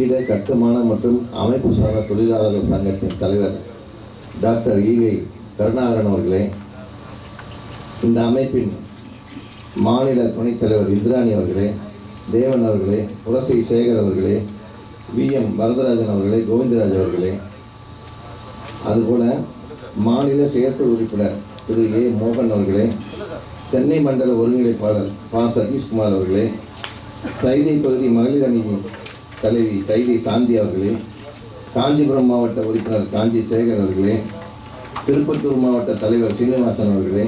கட்டிட கட்டுமான மற்றும் அமைப்பு சாரா தொழிலாளர்கள் சங்கத்தின் தலைவர் டாக்டர் ஈகை கருணாகரன் அவர்களே, இந்த அமைப்பின் மாநில துணைத் தலைவர் இந்திராணி அவர்களே, தேவன் அவர்களே, புரசை சேகர் அவர்களே, VM வரதராஜன் அவர்களே, கோவிந்தராஜ் அவர்களே, அதுபோல மாநில செயற்குழு உறுப்பினர் திரு A மோகன் அவர்களே, சென்னை மண்டல ஒருங்கிணைப்பாளர் பா சதீஷ்குமார் அவர்களே, சைதை பகுதி மகளிர் அணி தலைவி சைதை சாந்தி அவர்களே, காஞ்சிபுரம் மாவட்ட உறுப்பினர் காஞ்சி சேகர் அவர்களே, திருப்பத்தூர் மாவட்ட தலைவர் சீனிவாசன் அவர்களே,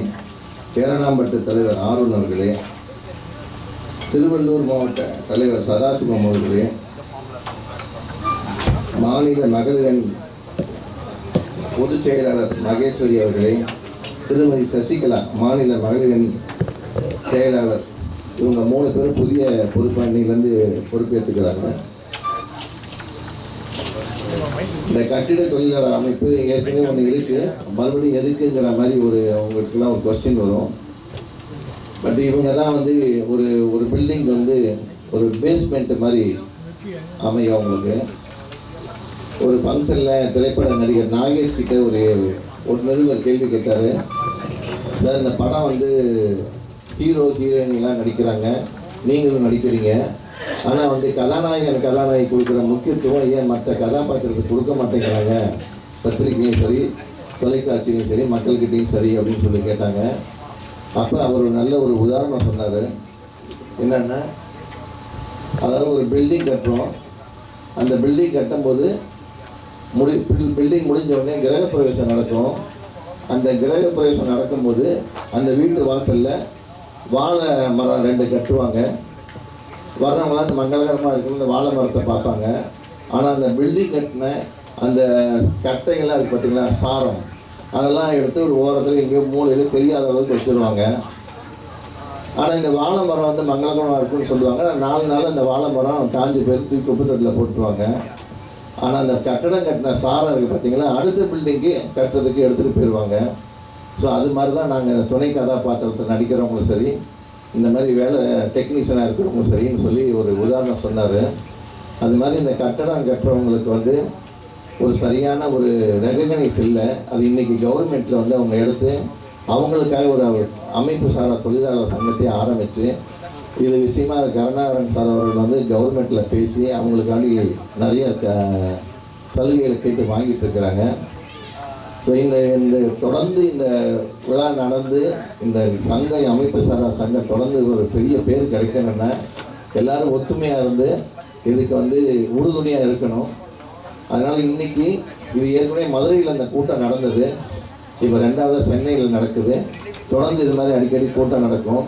பேரணாம்பட்டு தலைவர் ஆருண் அவர்களே, திருவள்ளூர் மாவட்ட தலைவர் சதாசிவம் அவர்களே, மாநில மகளிர் அணி பொதுச் செயலாளர் மகேஸ்வரி அவர்களே, திருமதி சசிகலா மாநில மகளிர் அணி செயலாளர், இவங்க 3 பேரும் புதிய பொறுப்பாண்டிலேருந்து பொறுப்பேற்றுக்கிறாங்க. இந்த கட்டிட தொழிலாளர் அமைப்பு ஏற்கனவே ஒன்று இருக்குது, மறுபடியும் எதுக்குங்கிற மாதிரி உங்களுக்குலாம் ஒரு கொஸ்டின் வரும். பட் இவங்க தான் வந்து ஒரு பில்டிங் வந்து ஒரு பேஸ்மெண்ட் மாதிரி அமையும். அவங்களுக்கு ஒரு ஃபங்க்ஷனில் திரைப்பட நடிகர் நாகேஷ் கிட்ட ஒரு நிருபர் கேள்வி கேட்டார். சார், இந்த படம் வந்து ஹீரோ ஹீரோயின்லாம் நடிக்கிறாங்க, நீங்களும் நடிக்கிறீங்க, ஆனால் வந்து கதாநாயகி கொடுக்குற முக்கியத்துவம் ஏன் மற்ற கதாபாத்திரத்துக்கு கொடுக்க மாட்டேங்கிறாங்க, பத்திரிகையும் சரி தொலைக்காட்சியும் சரி மக்கள்கிட்டையும் சரி அப்படின்னு சொல்லி கேட்டாங்க. அப்போ அவர் நல்ல ஒரு உதாரணம் சொன்னார். என்னென்னா, அதாவது ஒரு பில்டிங் கட்டுறோம், அந்த பில்டிங் கட்டும்போது பில்டிங் முடிஞ்ச உடனே கிரகப்பிரவேசம் நடக்கும். அந்த கிரகப்பிரவேசம் நடக்கும்போது அந்த வீட்டு வாசலில் வாழை மரம் 2 கட்டுவாங்க. வர்றவங்களாம் அந்த மங்களகரமாக இருக்கிற இந்த வாழை மரத்தை பார்ப்பாங்க. ஆனால் அந்த பில்டிங் கட்டின அந்த கட்டைகள்லாம் இருக்குது பார்த்தீங்களா, சாரம், அதெல்லாம் எடுத்து ஒரு ஓரத்தில் எங்கேயோ மூலையில் தெரியாத அளவுக்கு வச்சுருவாங்க. ஆனால் இந்த வாழை மரம் வந்து மங்களகரமாக இருக்குன்னு சொல்லுவாங்க. 4 நாள் அந்த வாழை மரம் காஞ்சி பேர் தூக்கி குப்பத்தொட்டில் போட்டுருவாங்க. ஆனால் அந்த கட்டடம் கட்டின சாரம் இருக்குது பார்த்தீங்களா, அடுத்த பில்டிங்கு கட்டுறதுக்கு எடுத்துகிட்டு போயிடுவாங்க. ஸோ அது மாதிரி தான் நாங்கள் துணை கதாபாத்திரத்தை நடிக்கிறவங்களும் சரி, இந்த மாதிரி வேலை டெக்னீஷியனாக இருக்கிறவங்களும் சரின்னு சொல்லி ஒரு உதாரணம் சொன்னார். அது மாதிரி இந்த கட்டடம் கட்டுறவங்களுக்கு வந்து ஒரு சரியான ஒரு ரெகக்னைஸ் இல்லை. அது இன்றைக்கி கவர்மெண்ட்டில் வந்து அவங்க எடுத்து அவங்களுக்காக ஒரு அமைப்பு சாரா தொழிலாளர் சங்கத்தை ஆரம்பித்து இது விஷயமாக கருணாகரன் சார் அவர்கள் வந்து கவர்மெண்ட்டில் பேசி அவங்களுக்காண்டி நிறைய சலுகைகளை கேட்டு வாங்கிட்டு இருக்கிறாங்க. ஸோ இந்த தொடர்ந்து இந்த விழா நடந்து இந்த சங்கம் அமைப்பு சாரா சங்கம் தொடர்ந்து ஒரு பெரிய பேர் கிடைக்கணும்னா எல்லோரும் ஒத்துமையாக இருந்து இதுக்கு வந்து உறுதுணையாக இருக்கணும். அதனால் இன்றைக்கி இது ஏற்கனவே மதுரையில் அந்த கூட்டம் நடந்தது, இப்போ 2வது சென்னையில் நடக்குது. தொடர்ந்து இது மாதிரி அடிக்கடி கூட்டம் நடக்கும்.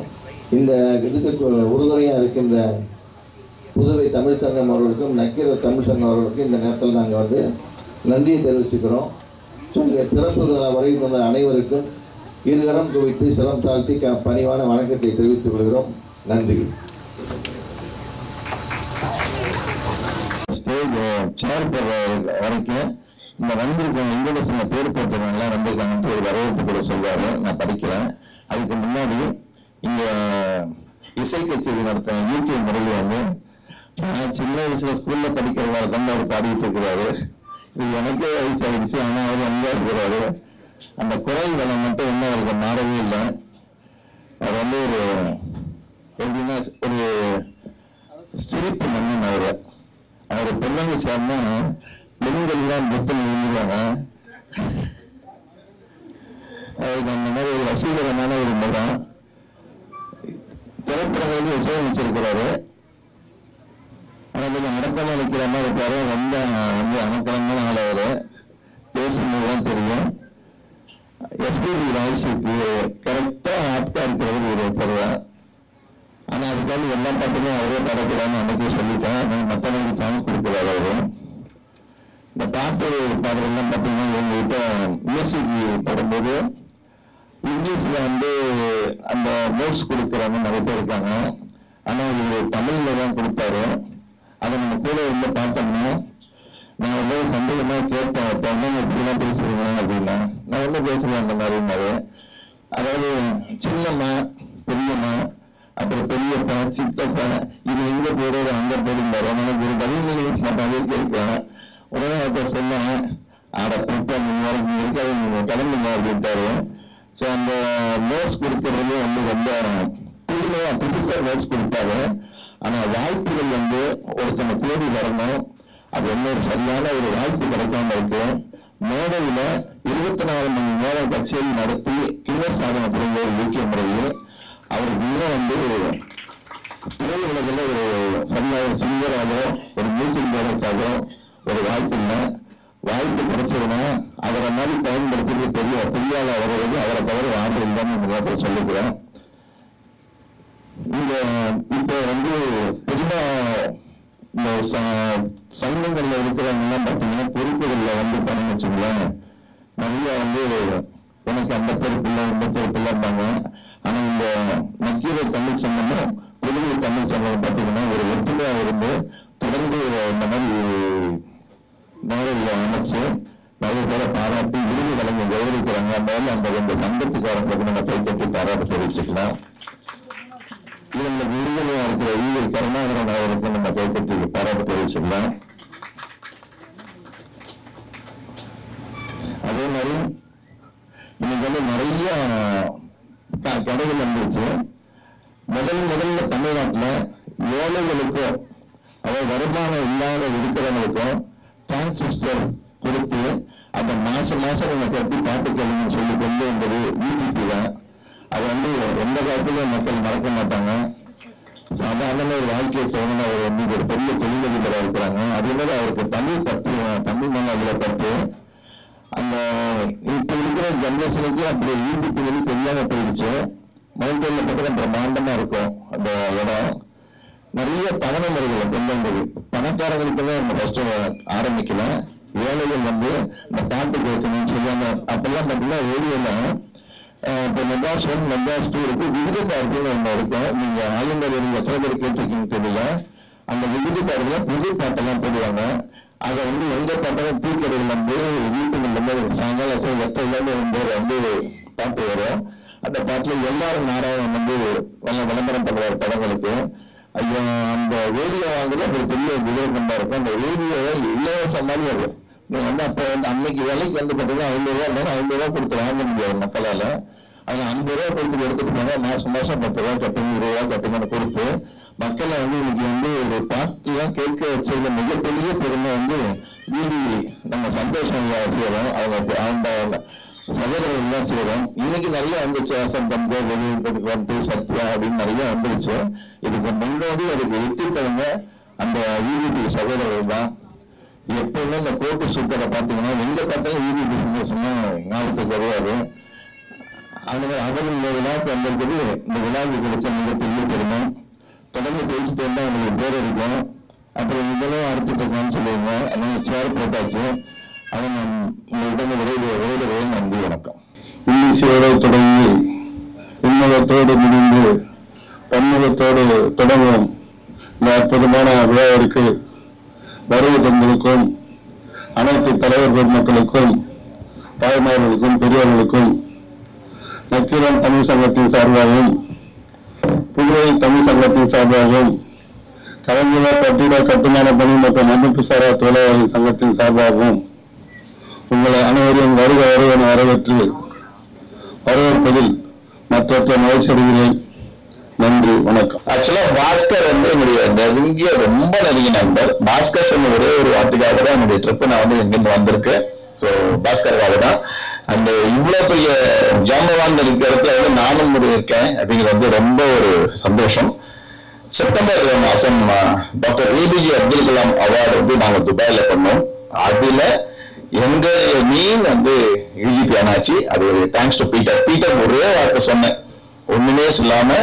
இந்த இதுக்கு உறுதுணையாக இருக்கின்ற புதுவை தமிழ் சங்கம் அவர்களுக்கும் நக்கீரர் தமிழ் சங்கம் அவர்களுக்கும் இந்த நேரத்தில் நாங்கள் வந்து நன்றியை தெரிவிச்சுக்கிறோம். ஸோ இங்கே திறப்பு வரை வந்த அனைவருக்கும் இருகரம் குவித்து சிரம் தாழ்த்தி பணிவான வணக்கத்தை தெரிவித்துக் கொள்கிறோம். நன்றி. ஸ்டேஜ் சேர் போடுற வரைக்கும் இந்த வந்திருக்கவங்க இங்கிலீஷில் பேர் போட்டவங்கலாம் வந்திருக்காங்கன்ட்டு ஒரு வரவேற்பு கூட சொல்வார். நான் படிக்கிறேன். அதுக்கு முன்னாடி இங்கே இசை கச்சேரி நடத்த யூடியூப் முறையில் வந்து நான் சின்ன வயசில் ஸ்கூலில் படிக்கிறவங்க தான் அவர் பாடிட்டு இருக்கிறாரு. இது எனக்கே வயசாகிடுச்சு, ஆனால் அவர் அங்கே இருக்கிறாரு. அந்த குரல் வளம் மட்டும் இன்னும் அவருக்கு மாறவே இல்லை. அவர் வந்து எப்படின்னா ஒரு சிரிப்பு மன்னன். அவர் பொண்ணுங்க சேர்ந்தா பெண்கள்லாம் புத்தம் எழுந்துருவாங்க. அவருக்கு அந்த மாதிரி ஒரு வசீகரமான ஒரு முகம். திரைப்படங்களுக்கு இசையமைச்சிருக்கிறாரு. ஆனால் கொஞ்சம் அடக்கமாக வைக்கிற மாதிரி இருப்பாரு. ரொம்ப வந்து அணக்கலமான ஆள். அவர் பேசும்போதுதான் தெரியும். எஸ்பிபி வாய்ஸுக்கு கரெக்டாக ஆப்டாக இருக்கிறது ஒரு பருவம். ஆனால் அதுக்காக எல்லா பாட்டுக்கும் அவரே பாடக்கூடாதுன்னு அன்றைக்கே சொல்லிட்டேன். ஆனால் மற்றவங்களுக்கு சான்ஸ் கொடுக்குறாரு அவர். இந்த பாட்டு பாடுறதுலாம் பார்த்தீங்கன்னா எங்ககிட்ட மியூசிக் பாடும்போது இங்கிலீஷில் வந்து அந்த நோட்ஸ் கொடுக்குறவங்க நிறைய பேர் இருக்காங்க. ஆனால் இவர் தமிழில் தான் கொடுத்தாரு. அதை நம்ம கூட இருந்து பார்த்தோம்னா நான் வந்து சந்தேகமாக கேட்டேன், இப்போ வந்து இப்படிலாம் பேசுறீங்க அப்படின்னா. நான் என்ன பேசுகிறேன் அந்த மாதிரினாரு. அதாவது சின்னம்மா பெரியம்மா அப்புறம் பெரியப்பா சித்தப்பா இது எங்க போடுறது அங்க போடுறாரு. எனக்கு ஒரு பதில்களை நான் கேட்கிறேன். உடனே அப்ப சொன்னேன், ஆட கூப்பிட்டா நீங்க இருக்காது, நீங்க கிளம்புங்க அப்படின்ட்டாரு. ஸோ அந்த நோட்ஸ் கொடுக்கறது வந்து ரொம்ப புதுமையா புதுசா நோட்ஸ் கொடுத்தாரு. ஆனா வாய்ப்புகள் வந்து ஒருத்தனை தேடி வரணும். அது என்ன ஒரு சரியான ஒரு வாய்ப்பு கிடைக்காம இருக்கு. மேடையில 24 மணி நேரம் கச்சேரி நடத்தி கிண்ணர் சாதனை புரிஞ்ச ஒரு யூகே முறையில் அவருக்கு இன்னும் வந்து திரை உலகில் ஒரு சரியான சிங்கராகவோ ஒரு மியூசிக் டைரக்டராகவோ ஒரு வாய்ப்பு இல்லை. வாய்ப்பு கிடைச்சதுன்னா அவரை மாதிரி பயன்படுத்தி பெரியாள வர்றது அவரை தவிர ஆண்டு இல்லைன்னு சொல்லிக்கிறேன். இங்க இப்போ வந்து பொதுவா இந்த சங்கங்கள்ல இருக்கிறவங்க பார்த்தீங்கன்னா பொறுப்புகள்ல வந்து பண்ணி வச்சுக்கலாம். நிறைய வந்து உனக்கு அந்த பொறுப்பு இல்லை இந்த பொறுப்பு இல்லைப்பாங்க. ஆனா இந்த நக்கீர தமிழ் சங்கமும் புதுவை தமிழ் சங்கம் பார்த்தீங்கன்னா ஒரு ஒற்றுமையா இருந்து தொடர்ந்து இந்த மாதிரி நேரில் அமைச்சு நிறைய பேரை பாராட்டி விருது வழங்கி கௌரவிக்கிறாங்க. மேலும் அந்த ரெண்டு சங்கத்துக்காரங்களுக்கு நம்ம கைப்பற்றி பாராட்டு தெரிவிச்சுக்கலாம். இவங்க விருதுலையா இருக்கிற ஈவர் கருணாகரன் அவருக்கு நம்ம கைப்பற்றி பாராட்டு தெரிவிச்சுக்கலாம். அதே மாதிரி இன்னைக்கு வந்து நிறைய கடைகள் வந்துருச்சு. முதல்ல தமிழ்நாட்டில் ஏழைகளுக்கும் அதாவது வருமானம் இல்லாத இருக்கிறவங்களுக்கும் டிரான்சிஸ்டர் கொடுத்து அந்த மாசம் நீங்க கட்டி பாட்டு கேளுங்கன்னு சொல்லி கொண்டு வந்தது பிஜேபி தான். அது வந்து எந்த காலத்திலும் மக்கள் மறக்க மாட்டாங்க. சாதாரண ஒரு வாழ்க்கையை தோணுன அவர் வந்து ஒரு பெரிய தொழிலதிபராக இருக்கிறாங்க. அதே மாதிரி அவருக்கு தமிழ் மேல அதில் பட்டு அந்த இப்ப இருக்கிற ஜெனரேஷனுக்கு அப்படி பிஜேபி வந்து தெரியாம போயிடுச்சு. மவுண்டன்ல பார்த்தீங்கன்னா பிரம்மாண்டமா இருக்கும் அந்த இடம். நிறைய தவணை முறைகளை கொண்டு வந்தது. பணக்காரங்களுக்கெல்லாம் நம்ம ஃபர்ஸ்ட் ஆரம்பிக்கல. ஏழைகள் வந்து இந்த பாட்டு கேட்கணும்னு சொல்லுவாங்க. அப்பெல்லாம் பார்த்தீங்கன்னா ரேடியோல இப்போ மெட்ராஸ் 1 மெட்ராஸ் 2 இருக்கு. விருது பாரதின்னு ஒன்று இருக்கும். நீங்க ஆளுநர் நீங்க எத்தனை பேர் கேட்டிருக்கீங்கன்னு தெரியல. அந்த விருது பாரதியில புது பாட்டெல்லாம் போடுவாங்க. அதை வந்து எந்த பாட்டும் பூக்கடையில் வந்து வீட்டுகள் வந்து சாயங்காலம் 8 வந்து பாட்டு வரும். அந்த பாட்டுல எல்லாரும் நாராயணன் வந்து விளம்பரம் பண்ணுவார் படங்களுக்கு. ஐயோ அந்த ரேடியோ வாங்குறது ஒரு பெரிய விவேகமா இருக்கும். அந்த ரேடியோவை இலவசம் மாதிரி அது நீங்க வந்து அப்போ வந்து அன்னைக்கு விலைக்கு வந்து பார்த்தீங்கன்னா 50 ரூபா இருந்தாலும் 50 ரூபா கொடுத்து வாங்க முடியாது மக்களால. அது 50 ரூபா கொடுத்து எடுத்துட்டு போனா மாசம் 10 ரூபா கட்டுங்க 20 ரூபா கட்டுங்கன்னு கொடுத்து மக்களை வந்து இன்னைக்கு வந்து ஒரு பாட்டுலாம் கேட்க வச்சதுல மிகப்பெரிய பெருமை வந்து வீதி நம்ம சந்தோஷம் செய்யறோம். அவங்க சகோதரர்கள் தான் செய்யறோம். இன்னைக்கு நிறைய வந்துச்சு. அசந்தம்போ வெளியிட்டு சத்யா அப்படின்னு நிறைய வந்துருச்சு. இதுக்கு முன்னோடி அதுக்கு வெற்றிப்பவங்க அந்த ஈவிபி சகோதரர்கள் தான். எப்பவுமே இந்த கோட்டு சூப்பரை பார்த்தீங்கன்னா எங்க பார்த்தாலும் ஈவிபி சொன்னா ஞாபகத்துக்கு வருவாரு. அவர்கள் இந்த விழாவுக்கு வந்திருக்கிறது இந்த விழாவுக்கு கிடைச்ச மிகப்பெரிய பெருமை. தொடர்ந்து பேசிட்டு இருந்தா அவங்களுக்கு பேர் இருக்கும். அப்புறம் இதெல்லாம் அறுத்துட்டு இருக்கான்னு சொல்லுவாங்க. அதனால சேர் போட்டாச்சு. அவங்க உங்களிடம் விரைவு நன்றி வணக்கம். இன்னிசையோடு தொடங்கி இன்னகத்தோடு முடிந்து பன்முகத்தோடு தொடங்கும் இந்த அற்புதமான விழாவிற்கு வருகை தந்திருக்கும் அனைத்து தலைவர் பெருமக்களுக்கும் தாய்மார்களுக்கும் பெரியவர்களுக்கும் நக்கீரன் தமிழ் சங்கத்தின் சார்பாகவும் புதுவை தமிழ் சங்கத்தின் சார்பாகவும் கலைஞர் கட்டிட கட்டுமான பணி மற்றும் அமைப்பு சாரா தொழிலாளர்கள் சங்கத்தின் சார்பாகவும் உங்களை அனைவரையும் வருக என வரவேற்று வரவேற்பதில் மற்ற மகிழ்ச்சி அடைகிறேன். நன்றி, வணக்கம். ஆக்சுவலா பாஸ்கர் வந்து என்னுடைய நெருங்கிய ரொம்ப நெருங்கிய நண்பர். பாஸ்கர் சொன்ன ஒரே ஒரு வார்த்தைக்காக தான் என்னுடைய ட்ரிப்பு நான் வந்து இங்கிருந்து வந்திருக்கேன். ஸோ பாஸ்கருக்காக தான் அந்த இவ்வளவு பெரிய ஜாம்பவான் இருக்கிற இடத்துல வந்து நானும் இருக்கேன் அப்படிங்கிறது வந்து ரொம்ப ஒரு சந்தோஷம். செப்டம்பர் மாசம் doctor APJ Abdul Kalam award வந்து நாங்கள் துபாயில பண்ணோம். அதுல எங்க மீன் வந்து யூஜிபி ஆனாச்சு. அது ஒரு தேங்க்ஸ் டு பீட்டர் ஒரே வார்த்தை சொன்னேன், ஒண்ணுமே சொல்லாம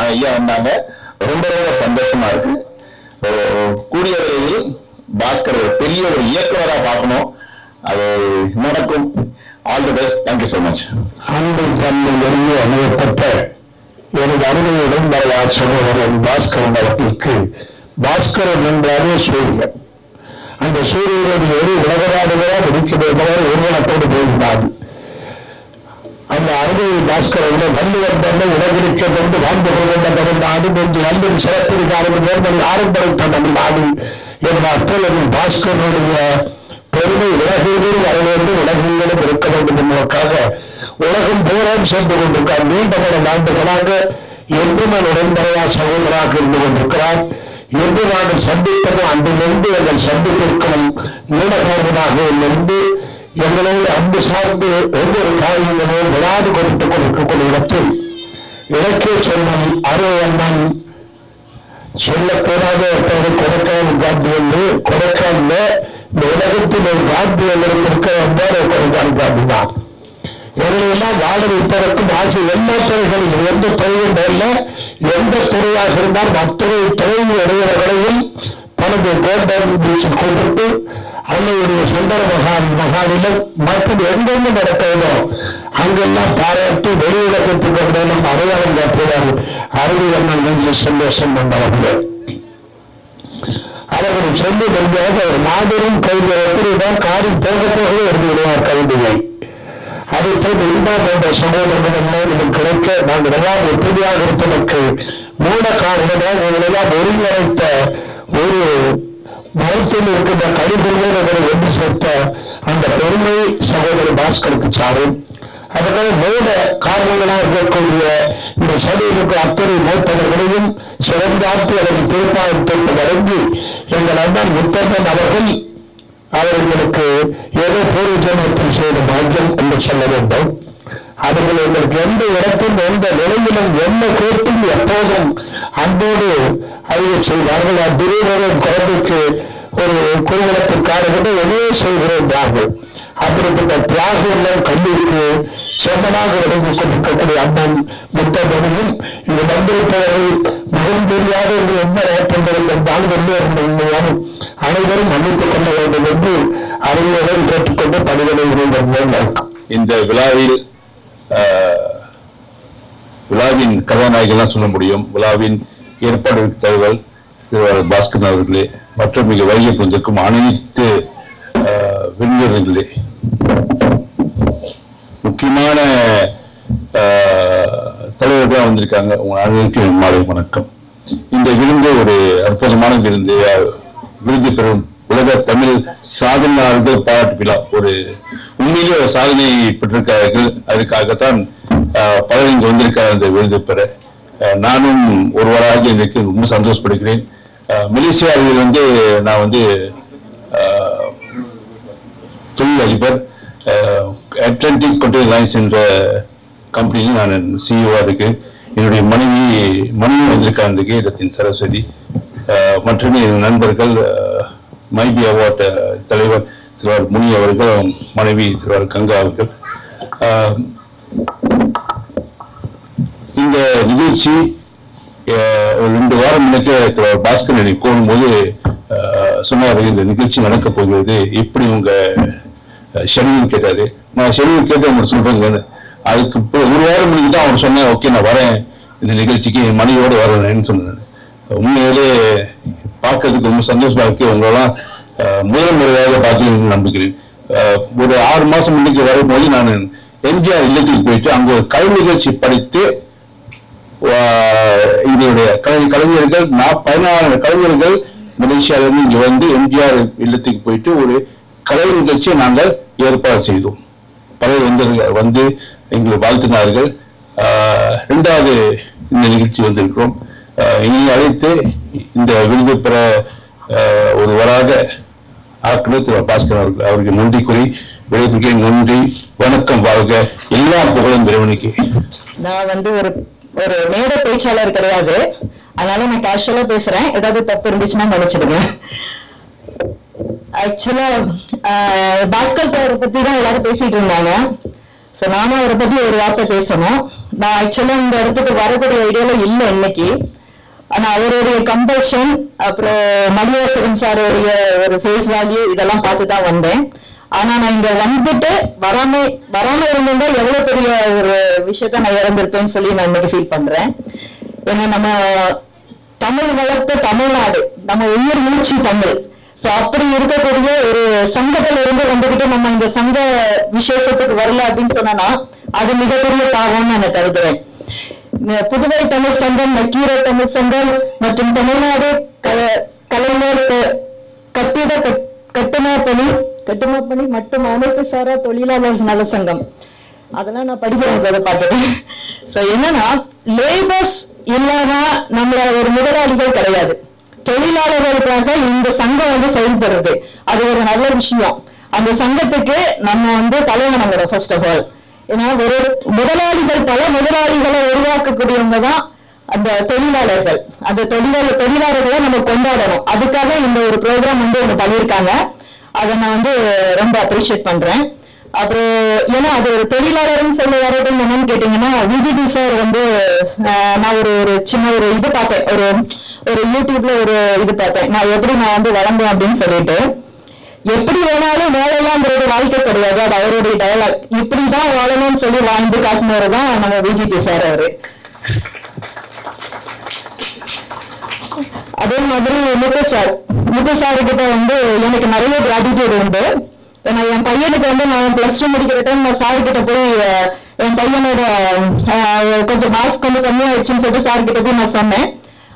ஐயா வந்தாங்க. ரொம்ப ரொம்ப சந்தோஷமா இருக்கு. கூடிய விரைவில் பாஸ்கர் ஒரு பெரிய ஒரு இயக்குனரா பார்க்கணும். அது நடக்கும். All the best. Thank you so much. அன்பு தன்மை நெருங்கி அமையப்பட்ட எனது அருமையுடன் வரலாறு சகோதரன் பாஸ்கரன் அவர்களுக்கு பாஸ்கரன் என்றாலே சூரியன். அந்த சூரியனுடைய ஒரு உலகராடுகளா முடிக்கவே தவிர ஒருவனத்தோடு போயிருந்தாது. அந்த அருமை பாஸ்கரனை வள்ளுவர் தன்னை உலகிற்கு கொண்டு வாழ்ந்து கொண்ட தமிழ்நாடு என்று நல்லும் சிறப்பிற்காரர்கள் நேர்மறை ஆரம்பரித்த தமிழ்நாடு என்ற அற்றலின் பாஸ்கரனுடைய பெருமை உலகெங்கிலும் வர வேண்டும், உலகெங்கிலும் இருக்க வேண்டும் என்பதற்காக உலகம் பூரம் சென்று கொண்டிருக்கிறார். நீண்ட பல ஆண்டுகளாக என்றும் உடன்படையா சகோதராக இருந்து கொண்டிருக்கிறார். என்று நாங்கள் சந்தித்தது அன்றிலிருந்து எங்கள் சந்திப்பிற்கும் நீடகாரனாக இருந்து எங்களோடு அன்பு சார்ந்து ஒவ்வொரு காரியங்களையும் விளையாடு கொடுத்துக் கொண்டிருக்கக்கூடிய இடத்தில் இலக்கிய சொன்னம் அருவண்ணன் சொல்லக்கூடாத கொடைக்கானல் காந்தி என்று கொடைக்கானல இந்த உலகத்தில் ஒரு காந்தி எங்களுக்கு இருக்கிற கொடைக்கானல் காந்தி தான். எங்களெல்லாம் வாழ வைப்பதற்கும் ஆசை எல்லா துறைகளிலும் எந்த துறையும் அல்ல, எந்த துறையாக இருந்தாலும் அத்தனை துறையில் இடையிலையும் தனது கோல்டன் பீச்சில் கூப்பிட்டு அன்னையுடைய சுந்தர மகானிலும் மற்றும் எங்கெங்கு நடக்கிறதோ அங்கெல்லாம் பாராட்டி வெளியுலகத்துக்கு கொண்டெல்லாம் அடையாளம் காட்டுவார் அறிவியல் சந்தோஷம் கொண்டவர்கள். அவர்கள் சொல்லி வருகிறாக ஒரு மாபெரும் கல்வி எப்படிதான் காரில் போக போக எழுதி விடுவார் கல்வியை. அதை போல் இன்பா போன்ற சகோதரர்கள் இது கிடைக்க நாங்கள் எல்லாம் ஒற்றுமையாக இருப்பதற்கு மூல காரணமாக இவங்களெல்லாம் ஒருங்கிணைத்த ஒரு மரத்தில் இருக்கின்ற கழிவுகளை ஒன்று சேர்த்த அந்த பெருமை சகோதரி பாஸ்கருக்கு சாரும். அதற்காக மூல காரணங்களாக இருக்கக்கூடிய இந்த சபையிற்கு அத்தனை மூத்தவர்களையும் சிறந்த ஆட்சி அதற்கு தீர்ப்பாயம் தொட்டு வழங்கி எங்கள் அண்ணன் முத்தண்ணன் அவர்கள் அவர்களுக்கு ஏதோ பூர்வ ஜென்மத்தில் செய்த பாக்கியம் என்று சொல்ல வேண்டும். அவர்கள் எங்களுக்கு எந்த இடத்தில் எந்த நிலையிலும் என்ன கேட்டும் எப்போதும் அன்போடு அறிவு செய்வார்கள். அத்திரீவரின் குழந்தைக்கு ஒரு குருகுலத்திற்காக வெளியே செய்கிறார்கள். அப்படிப்பட்ட தியாகம் கல்விக்கு சொந்தமாக விளங்கிக் கொண்டிருக்கக்கூடிய அண்ணன் முத்தண்ணனும் இங்கு வந்திருப்பவர்கள் மிகவும் தெரியாத எந்த நேரத்தில் என்றாலும் வெளியேறும் அனைவரும் மன்னித்துக் கொள்ள வேண்டும் என்று அறிவுடன் கேட்டுக்கொண்டு பணிகளை இந்த விழாவின் கதாநாயகெல்லாம் சொல்ல முடியும். விழாவின் ஏற்பாடு தலைவர் திருவாளர் பாஸ்கரன் அவர்களே மற்றும் மிக வைகை புரிந்திருக்கும் அனைத்து விருந்தினர்களே, முக்கியமான தலைவர்களாக வந்திருக்காங்க. உங்க அனைவருக்கும் மாலை வணக்கம். இந்த விருந்து ஒரு அற்புதமான விருந்து. விருது பெறும் உலக தமிழ் சாதனையாளர்கள் பாராட்டு விழா ஒரு உண்மையிலே ஒரு சாதனை பெற்றிருக்கிறார்கள். அதுக்காகத்தான் பலர் இங்கு வந்திருக்கார் அந்த விருது பெற. நானும் ஒருவராக எனக்கு ரொம்ப சந்தோஷப்படுகிறேன். மலேசியாவில் நான் தொழில் அதிபர் அட்லாண்டிக் கண்டெய்னர் லைன்ஸ் என்ற கம்பெனியில் நான் சிஇஓவாக இருக்கேன். என்னுடைய மனைவி வந்திருக்காங்க இடத்தின் சரஸ்வதி மற்றும் என் நண்பர்கள் மைபி அவார்ட் தலைவர் திருவாரூர் முனி அவர்கள், மனைவி திருவாரூர் கங்கா அவர்கள். இந்த நிகழ்ச்சி ஒரு 2 வாரம் முன்னே திருவாரூர் பாஸ்கர் என்னை கூறும்போது சொன்னார், இந்த நிகழ்ச்சி நடக்க போகிறது, எப்படி உங்க ஷெடியூல் கேட்டாரு. நான் ஷெடியூல் கேட்டு அவங்க சொல்றேங்க. அதுக்கு 1 வாரம் முன்னாடி தான் அவர் சொன்னேன், ஓகே நான் வரேன் இந்த நிகழ்ச்சிக்கு, என் மனைவியோடு வரேன்னு சொன்னேன். உண்மையிலே பார்க்கறதுக்கு ரொம்ப சந்தோஷமா இருக்கு. உங்களெல்லாம் முதல் முறையாக பார்த்து நம்புகிறேன். ஒரு 6 மாசம் முன்னைக்கு வரும்போது நான் எம்ஜிஆர் இல்லத்துக்கு போயிட்டு அங்க ஒரு கலை நிகழ்ச்சி படித்து எங்களுடைய கலைஞர்கள் 14 கலைஞர்கள் மலேசியாவிலிருந்து இங்க வந்து எம்ஜிஆர் இல்லத்துக்கு போயிட்டு ஒரு கலை நிகழ்ச்சியை நாங்கள் ஏற்பாடு செய்தோம். பலர் வந்து எங்களை வாழ்த்தினார்கள். 2வது இந்த நிகழ்ச்சி வந்திருக்கிறோம். இனி அழைத்து இந்த விருது பெற ஒருவராக ஆக்கிரமித்து பாஸ்கர் அவருக்கு நன்றி கூறி விடைபெறுகிறேன். நன்றி, வணக்கம், வாழ்க, எல்லா புகழும் இறைவனுக்கு. நான் ஒரு மேடை பேச்சாளர் கிடையாது, அதனால நான் கேஷுவலா பேசுறேன். ஏதாவது தப்பு இருந்துச்சுன்னா மன்னிச்சிடுங்க. ஆக்சுவலா பாஸ்கர் சாரை பத்தி தான் எல்லாரும் பேசிட்டு இருந்தாங்க. சோ நானும் அவரை பத்தி ஒரு வார்த்தை பேசணும். நான் ஆக்சுவலா இந்த இடத்துக்கு வரக்கூடிய ஐடியால இல்லை இன்னைக்கு. ஆனா அவருடைய கம்பல்ஷன், அப்புறம் மணிவாசகன் சாருடைய ஒரு ஃபேஸ் வேல்யூ இதெல்லாம் பார்த்துதான் வந்தேன். ஆனா நான் இங்க வந்துட்டு வராம இருந்திருந்தா எவ்வளவு பெரிய ஒரு விஷயத்த நான் இறந்திருப்பேன்னு சொல்லி நான் இன்னைக்கு ஃபீல் பண்றேன். ஏன்னா நம்ம தமிழ் வளர்த்த தமிழ்நாடு, நம்ம உயிர் மூச்சு தமிழ். சோ அப்படி இருக்கக்கூடிய ஒரு சங்கத்துல இருந்து வந்துகிட்டு நம்ம இந்த சங்க விசேஷத்துக்கு வரல அப்படின்னு சொன்னா அது மிகப்பெரிய பாவம்னு நான் கருதுறேன். புதுவை தமிழ் சங்கம், நக்கீர தமிழ் சங்கம் மற்றும் தமிழ்நாடு கலைஞர் கட்டுமாப்பணி மற்றும் அமைப்பு சாரா தொழிலாளர் நல சங்கம், அதெல்லாம் நான் படிக்கிறேன் பார்த்துட்டு. ஸோ என்னன்னா, லேபர்ஸ் இல்லைன்னா நம்மள ஒரு முதலாளிகள் கிடையாது. தொழிலாளர்களுக்காக இந்த சங்கம் வந்து செயல்படுறது, அது ஒரு நல்ல விஷயம். அந்த சங்கத்துக்கு நம்ம தலை வணங்குறோம் ஃபர்ஸ்ட் ஆஃப் ஆல். ஏன்னா ஒரு முதலாளிகள், பல முதலாளிகளை உருவாக்கக்கூடியவங்க தான் அந்த தொழிலாளர்கள். அந்த தொழிலாளர்களை நம்ம கொண்டாடணும். அதுக்காக இந்த ஒரு ப்ரோக்ராம் ஒன்று பண்ணியிருக்காங்க. அதை நான் ரொம்ப அப்ரிஷியேட் பண்றேன். அப்புறம் ஏன்னா அது ஒரு தொழிலாளர்னு சொல்லி வரது என்னன்னு கேட்டீங்கன்னா, விஜிபி சார் நான் ஒரு சின்ன ஒரு இது பார்த்தேன், ஒரு யூடியூப்ல ஒரு இது பார்த்தேன். நான் எப்படி வளர்ந்தேன் அப்படின்னு சொல்லிட்டு, எப்படி வேணாலும் வாழலாம்ன்றது வாழ்க்கை கிடையாது, அது அவருடைய டயலாக். இப்படிதான் வாழணும்னு சொல்லி வாழ்ந்து காட்டினவருதான் நம்ம விஜிபி சார். அவரு அதே மாதிரி முத்து சார் கிட்ட எனக்கு நிறைய கிராட்டிடியூட் உண்டு. ஏன்னா என் பையனுக்கு நான் +2 முடிக்கிற டைம் நான் சார் கிட்ட போய் என் பையனோட கொஞ்சம் மார்க்ஸ் கொஞ்சம் கம்மியாயிடுச்சுன்னு சொல்லிட்டு சார் கிட்ட போய் நான் சொன்னேன்.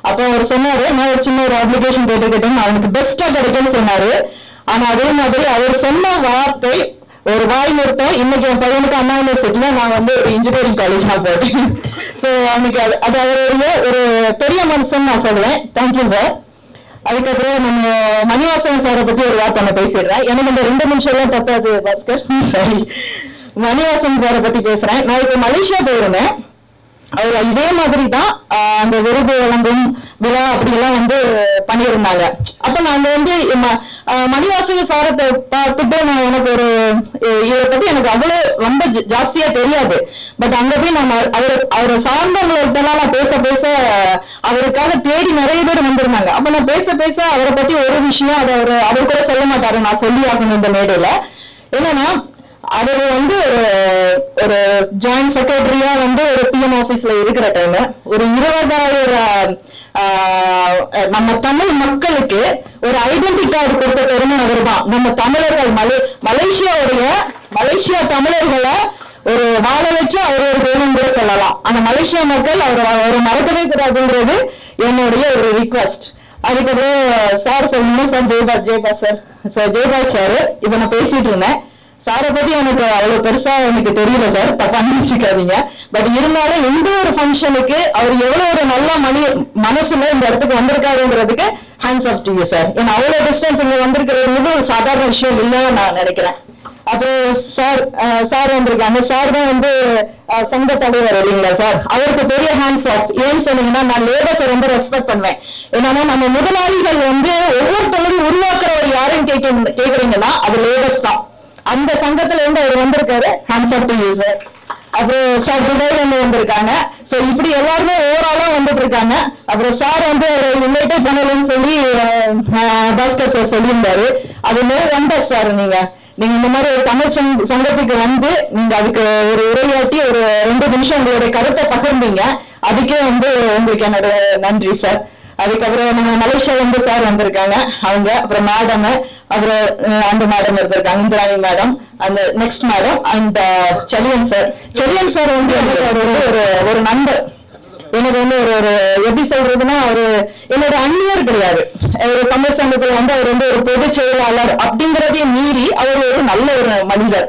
அப்போ அவர் சொன்னாரு, நான் ஒரு சின்ன ஒரு அப்ளிகேஷன் கேட்டுக்கிட்டேன், அவனுக்கு பெஸ்டா கிடைக்கும்னு சொன்னாரு. ஆனா அதே மாதிரி அவர் சொன்ன வார்த்தை ஒரு வாய் நிறுத்தம். இன்னைக்கு என் பையனுக்கு அண்ணா யூனிவர்சிட்டியில நான் ஒரு இன்ஜினியரிங் காலேஜ் நான் போட்டேன். ஸோ அவனுக்கு அது அவருடைய ஒரு பெரிய மனுஷன் நான் சொல்லுவேன். Thank you sir. அதுக்கப்புறம் நம்ம மணிவாசன் சாரை பத்தி ஒரு வார்த்தை நான் பேசிடுறேன். எனக்கு இந்த 2 நிமிஷம் எல்லாம் பத்தாது பாஸ்கர், சரி. மணிவாசன் சாரை பத்தி பேசுறேன். நான் இப்ப மலேசியா போயிருந்தேன். அவர் இதே மாதிரி தான் அந்த விருது வழங்கும் விழா அப்படிலாம் பண்ணியிருந்தாங்க. அப்ப நாங்க மணிவாசக சாரத்தை பார்த்துட்டு நான் எனக்கு இவரை பத்தி எனக்கு அவ்வளவு ரொம்ப ஜாஸ்தியா தெரியாது. பட் அங்க போய் நான் அவரை சார்ந்தவங்கள்ட்டலாம் நான் பேச அவருக்காக தேடி நிறைய பேர் வந்திருந்தாங்க. அப்ப நான் பேச அவரை பத்தி ஒரு விஷயம் அதை அவர் கூட சொல்ல மாட்டாரு, நான் சொல்லி ஆகணும் இந்த மேடையில. என்னன்னா, அவர் ஒரு ஜாயிண்ட் செக்ரட்டரியா ஒரு பிஎம் ஆபீஸ்ல இருக்கிற டைம் ஒரு 20,000 நம்ம தமிழ் மக்களுக்கு ஒரு ஐடென்டி கார்டு கொடுத்த பெருமை அவர் தான். நம்ம தமிழர்கள் மலேசியா தமிழர்களை ஒரு வாழ வச்சு அவர் ஒரு வேணும் கூட சொல்லலாம். அந்த மலேசியா மக்கள் அவரை மறக்கவே கூடாதுன்றது என்னுடைய ஒரு ரிக்வெஸ்ட். அதுக்கப்புறம் சார் சொல்லணும் சார், ஜெயபால் சார். இப்ப நான் பேசிட்டு இருந்தேன். சாரை பத்தி எனக்கு அவ்வளவு பெருசா எனக்கு தெரியல சார், தப்பா நினைச்சுக்காதீங்க. பட் இருந்தாலும் எந்த ஒரு ஃபங்க்ஷனுக்கு அவர் எவ்வளவு ஒரு நல்ல மனசுல இந்த இடத்துக்கு வந்திருக்காருங்கிறதுக்கு hats off to you sir. ஏன்னா அவ்வளவு டிஸ்டன்ஸ் இங்க வந்திருக்கிறது ஒரு சாதாரண விஷயம் இல்லைன்னு நான் நினைக்கிறேன். அப்புறம் சார் வந்திருக்காங்க. சார் தான் சங்க தலைவர் இல்லைங்களா சார், அவருக்கு பெரிய ஹேண்ட்ஸ் ஆஃப். ஏன்னு சொன்னீங்கன்னா, நான் லேபர்ஸை ரொம்ப ரெஸ்பெக்ட் பண்ணுவேன். என்னன்னா, நம்ம முதலாளிகள் ஒவ்வொருத்தவங்களும் உருவாக்குறவர் யாருன்னு கேக்குறீங்கன்னா அது லேபர்ஸ் தான். அந்த சங்கத்துல அவர் வந்திருக்காரு. Hands off to you sir. அப்புறம் சார் துபாயில வந்திருக்காங்க. சோ இப்படி எல்லாருமே ஓவராலா வந்துட்டு இருக்காங்க. அப்புறம் சார் இன்வைட்டே பண்ணலன்னு சொல்லி பாஸ்கர் சார் சொல்லியிருந்தாரு. அது வண்டர் சார். நீங்க இந்த மாதிரி ஒரு தமிழ் சங்கத்துக்கு நீங்க அதுக்கு ஒரு உரையாட்டி ஒரு 2 நிமிஷம் உங்களுடைய கருத்தை பகிர்ந்தீங்க. அதுக்கே உங்களுக்கு என்னோட நன்றி சார். அதுக்கப்புறம் நம்ம மலேசியா சார் வந்திருக்காங்க அவங்க. அப்புறம் மேடம், அப்புறம் அந்த மேடம் இருந்திருக்காங்க, இந்திராணி மேடம், அந்த நெக்ஸ்ட் மேடம், அந்த செலியன் சார். ஒரு நண்பர். எனக்கு ஒரு எப்படி சொல்றதுன்னா, என்னோட அந்நியர் கிடையாது. ஒரு தமிழ் சங்கத்துல அவர் ஒரு பொதுச் செயலாளர் அப்படிங்கறதையும் மீறி அவர் ஒரு நல்ல ஒரு மனிதர்.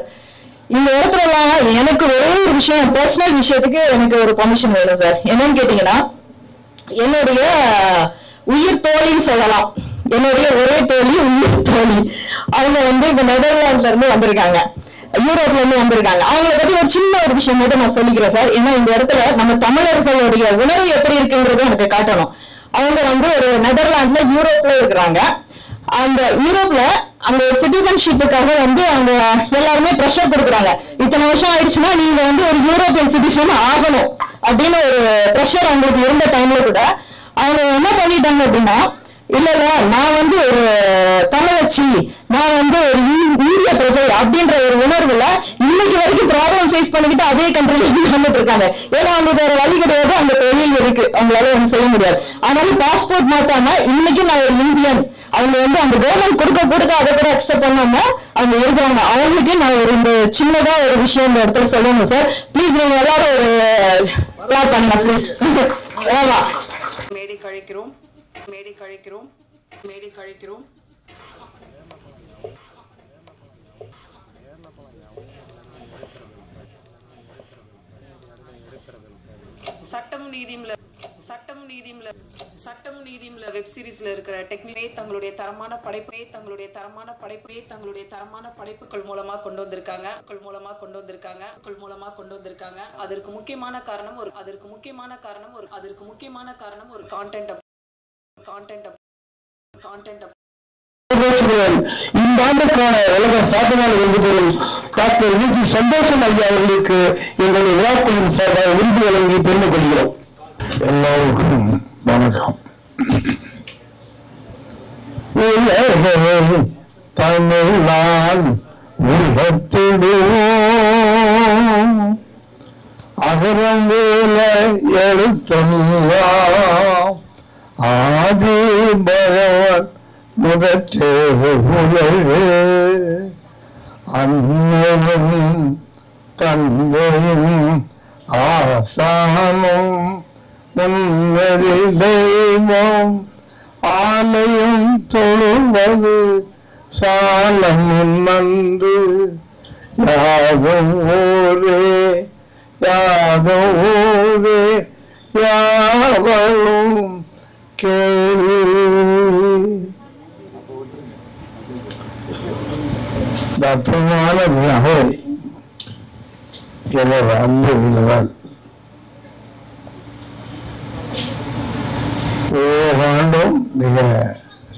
இந்த இடத்துல எல்லாம் எனக்கு ஒரே ஒரு விஷயம், பர்சனல் விஷயத்துக்கு எனக்கு ஒரு பர்மிஷன் வேணும் சார். என்னன்னு கேட்டீங்கன்னா, என்னுடைய உயிர் தோழின்னு சொல்லலாம். என்னுடைய ஒரே தோழி, உயிர் தோழி. அவங்க இப்ப நெதர்லாண்ட்ல இருந்து வந்திருக்காங்க, யூரோப்ல இருந்து வந்திருக்காங்க. அவங்களை பத்தி ஒரு சின்ன ஒரு விஷயம் மட்டும் நான் சொல்லிக்கிறேன் சார். ஏன்னா இந்த இடத்துல நம்ம தமிழர்களுடைய உணர்வு எப்படி இருக்குங்கிறத எனக்கு காட்டணும். அவங்க ஒரு நெதர்லாண்ட்ல யூரோப்ல இருக்கிறாங்க. அந்த யூரோப்ல அந்த சிட்டிசன்ஷிப்புக்காக அவங்க எல்லாருமே ப்ரெஷர் கொடுக்குறாங்க. இத்தனை வருஷம் ஆயிடுச்சுன்னா நீங்க ஒரு யூரோப்பியன் சிட்டிசன் ஆகணும் அப்படின்னு ஒரு ப்ரெஷர் அவங்களுக்கு இருந்த டைம்ல கூட அவங்க என்ன பண்ணிட்டாங்க அப்படின்னா, இல்ல நான் ஒரு தமிழச்சி, நான் வந்து ஒரு இந்திய பிரஜை அப்படின்ற ஒரு உணர்வுல இன்னைக்கு வரைக்கும் ப்ராப்ளம் ஃபேஸ் பண்ணிக்கிட்டு அதே கண்ட்ரில வந்துட்டு இருக்காங்க. ஏன்னா அவங்களுக்கு வேற வழி கிடையாது, அந்த தொழில் இருக்கு, அவங்களால ஒன்றும் செய்ய முடியாது. அதனால பாஸ்போர்ட் மாத்தாம இன்னைக்கு நான் ஒரு இந்தியன், அவங்க வந்து அந்த கவர்மெண்ட் கொடுக்க அதை கூட அக்செப்ட் பண்ணாம அவங்க இருக்கிறாங்க. அவங்களுக்கு நான் ஒரு இந்த சின்னதா ஒரு விஷயம் இந்த இடத்துல சொல்லணும் சார். ப்ளீஸ் நீங்க எல்லாரும் ஒரு பண்ணுங்க ப்ளீஸ். மேடை கழிக்கிறோம், மேடை கழிக்கிறோம், மேடை கழிக்கிறோம். சட்டமும் நீதியும் வெப் சீரிஸ்ல இருக்கிற டெக்னிக்கை தங்களுடைய தரமான படைப்புகள் மூலமா கொண்டு வந்திருக்காங்க. அதற்கு முக்கியமான காரணம் ஒரு கான்டென்ட். இந்த ஆண்டுக்கான உலக சாதனையாளர் விருது பெறும் டாக்டர் வி.ஜி. சந்தோஷம் ஐயா அவர்களுக்கு எங்களுடைய விழாக்குழுவின் சார்பாக விருது வழங்கி பெருமை கொள்கிறோம். எல்லோருக்கும் வணக்கம். தமிழால் உலகத்திடுவோம் அகரம் வேல எழுத்தெல்லாம் ஆதி பகவன் முதற்றே உலகு அன்னையும் தந்தையும் ஆசானும் முன்னறி தெய்வம் ஆலயம் தொழுவது சாலம் நன்று யாதும் ஊரே யாவரும் கேள்வி. டாக்டர் மாணவர்களாக எனது அன்பு உள்ளவர் ஒவ்வொரு ஆண்டும் மிக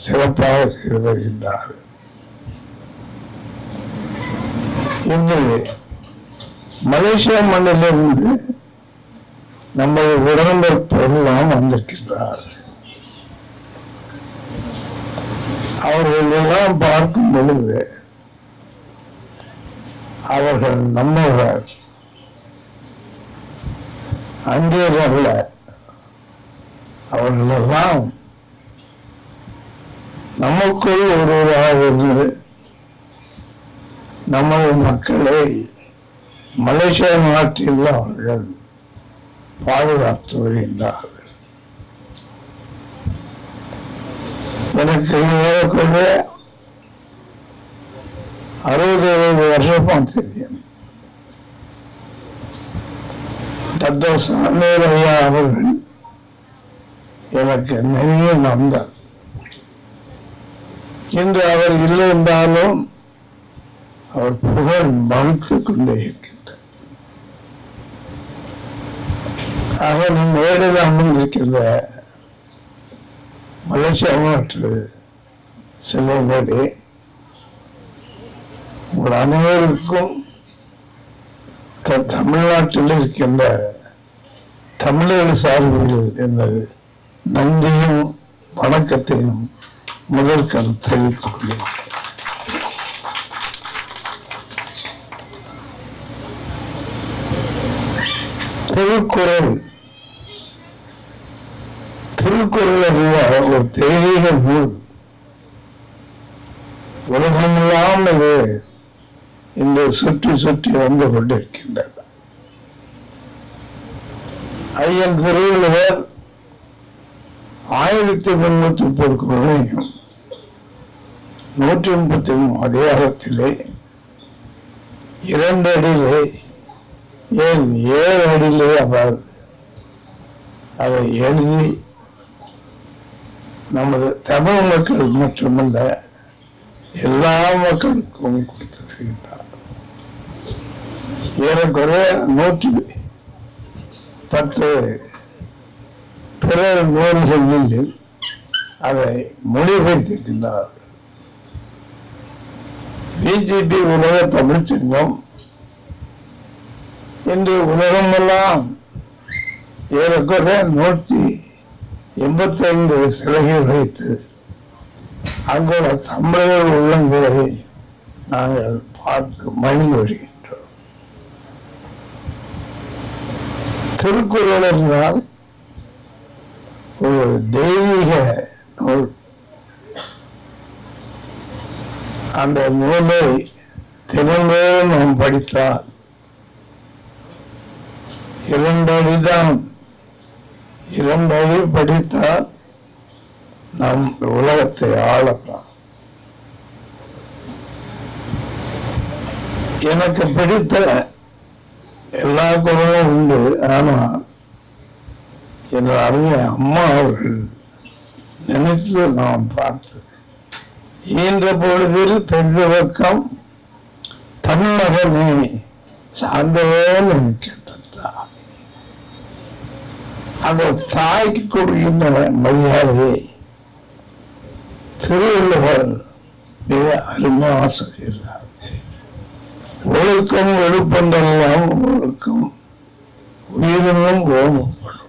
சிறப்பாக செய்து வருகின்றார். இன்று மலேசியா மண்ணிலிருந்து நமது உடன்பிறப்பெல்லாம் வந்திருக்கின்றார். அவர்கள் எல்லாம் பார்க்கும் பொழுது அவர்கள் நம்மவர் அங்கேயல்ல, அவர்களெல்லாம் நமக்குள் ஒருவராக இருந்து நமது மக்களை மலேசியா நாட்டில் அவர்கள் பாதுகாத்து வருகின்றார்கள். எனக்கு ஏறக்குறைய 60 வருஷமா தெரியும். டாக்டர் சாமீர் ஐயா அவர்கள் எனக்கு நிறைய நண்பர். இன்று அவர் இல்லை என்றாலும் அவர் புகழ் மறுத்துக் கொண்டே இருக்கின்றார். அவர் மேடையில் அமர்ந்திருக்கின்ற மலேசியா நாட்டு செல்வங்களே, உங்கள் அனைவருக்கும் தமிழ்நாட்டில் இருக்கின்ற தமிழர் சார்பில் என்பது நன்றியும் வணக்கத்தையும் முதல் தெரிவித்துக் கொள்கிறேன். திருக்குறள் அறிவாக ஒரு தெய்வீக நூல். உலகமெல்லாம் இது இந்த சுற்றி சுற்றி வந்து கொண்டிருக்கின்றன. ஐயன் திருவள்ளுவர் 1330 குறளையும் 133 அதிகாரத்திலே 2 அடியிலே ஏன் 7 அடியிலே அவர் அதை எழுதி நமது தமிழ் மக்கள் மட்டுமல்ல எல்லா மக்களுக்கும் கொடுத்திருக்கின்றார். ஏறக்குறைய 110 பிற நூல்களில் அதை மொழிபெயர்த்திருக்கின்றார். பிஜேபி உலக தமிழ்ச் சங்கம் இன்று உலகமெல்லாம் ஏறக்குறைய 185 சிலைகள் வைத்து அங்குள்ள தமிழர் உள்ளங்களை நாங்கள் பார்த்து மகிழ்ந்து வருகின்றோம். திருக்குறள் என்றால் ஒரு தெய்வீக நூல். அந்த நூலை தினந்தோறும் நாம் படித்தால் 2 அடிதான், 2 அடி படித்தால் நாம் உலகத்தை ஆளலாம். எனக்கு பிடித்த எல்லா குரலும் உண்டு. ஆனால் என் அருமை அம்மா அவர்கள் நினைத்து நாம் பார்த்து ஈன்ற பொழுதில் பெருவக்கம் தமிழகமே சார்ந்தவே நினைக்கின்றார். அந்த தாய்க்கு கொடுக்கின்ற மரியாதையை திருவள்ளுவர் மிக அருமையாக சொல்கிறார். ஒழுக்கம் எழுப்பென்றெல்லாம் ஒழுக்கம் உயிரினும் ஓமப்படும்.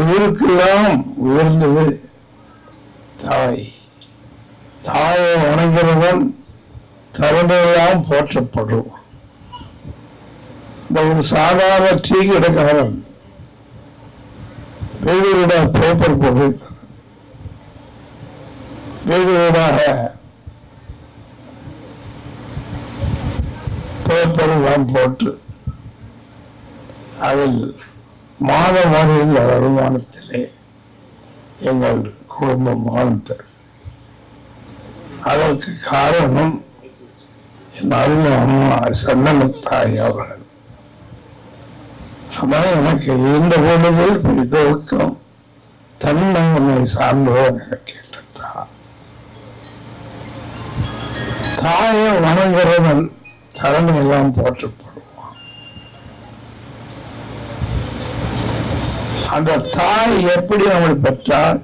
உயிருக்கெல்லாம் உயர்ந்தது தாய். தாயை வணங்குகிறவன் தருணையெல்லாம் போற்றப்படும். இந்த ஒரு சாதாரண டீ கடைக்காரன் வீடு வீடாக பேப்பர் போட்டு வீடு வீடாக பேப்பர் எல்லாம் போட்டு அதில் மாத மாத வருமானத்திலே எங்கள் குடும்பம் வாழ்ந்தது. அதற்கு காரணம் என் அருமை அம்மா சந்தனத்தாய் அவர்கள். அதான் எனக்கு இந்த பொழுதில் பெரிதொழுக்கம் தன்மகனை சார்ந்தவர் கேட்டார். தாயை வணங்குறவன் தலைமையெல்லாம் போற்றப்படுவான். அந்த தாய் எப்படி அவளை பெற்றால்,